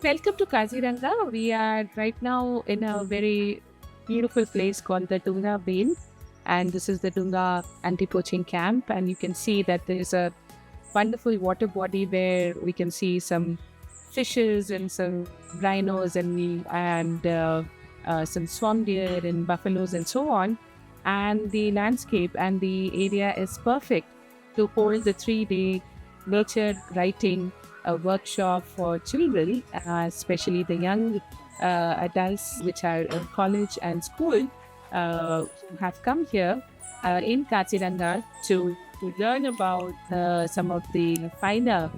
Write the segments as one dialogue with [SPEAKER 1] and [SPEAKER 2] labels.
[SPEAKER 1] Welcome to Kaziranga. We are right now in a very beautiful place called the Dunga Bale, and this is the Dunga anti-poaching camp. And you can see that there is a wonderful water body where we can see some fishes and some rhinos and some swamp deer and buffaloes and so on. And the landscape and the area is perfect to hold the 3 day nature writing workshop for children, especially the young adults which are in college and school who have come here in Kaziranga to learn about some of the finer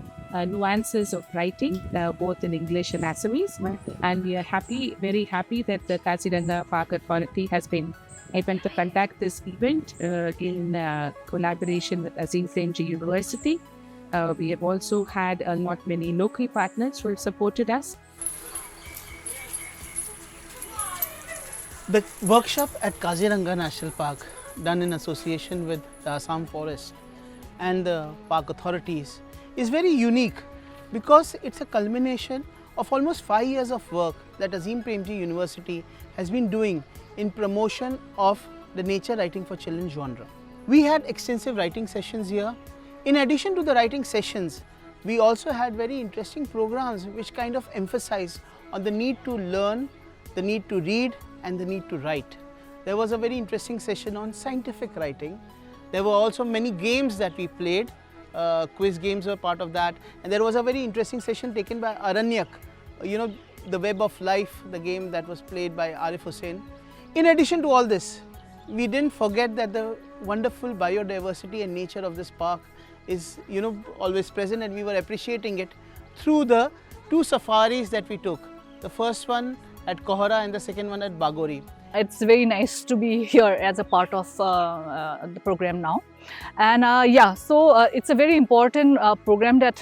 [SPEAKER 1] nuances of writing, both in English and Assamese. And we are happy, very happy that the Kaziranga Park Authority has been able to conduct this event in collaboration with Azim Premji University. We have also had not many local partners who have supported us.
[SPEAKER 2] The workshop at Kaziranga National Park, done in association with the Assam Forest and the park authorities, is very unique because it's a culmination of almost 5 years of work that Azim Premji University has been doing in promotion of the nature writing for children genre. We had extensive writing sessions here. In addition to the writing sessions, we also had very interesting programs which kind of emphasize on the need to learn, the need to read and the need to write. There was a very interesting session on scientific writing. There were also many games that we played. Quiz games were part of that, and there was a very interesting session taken by Aranyak, the Web of Life, the game that was played by Arif Hussain. In addition to all this, we didn't forget that the wonderful biodiversity and nature of this park is always present, and we were appreciating it through the 2 safaris that we took. The first one at Kohara and the second one at Bagori.
[SPEAKER 3] It's very nice to be here as a part of the program now. And it's a very important program that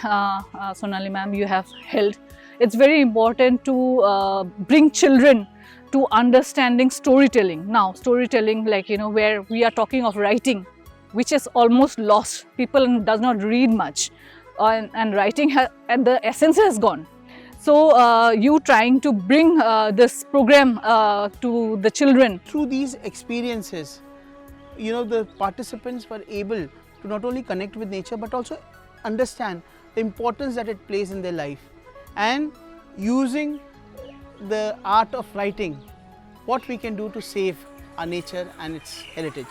[SPEAKER 3] Sonali ma'am you have held. It's very important to bring children to understanding storytelling. Now storytelling, where we are talking of writing, which is almost lost. People does not read much, and writing and the essence has gone. So you trying to bring this program to the children.
[SPEAKER 2] Through these experiences, the participants were able to not only connect with nature but also understand the importance that it plays in their life, and using the art of writing, what we can do to save our nature and its heritage.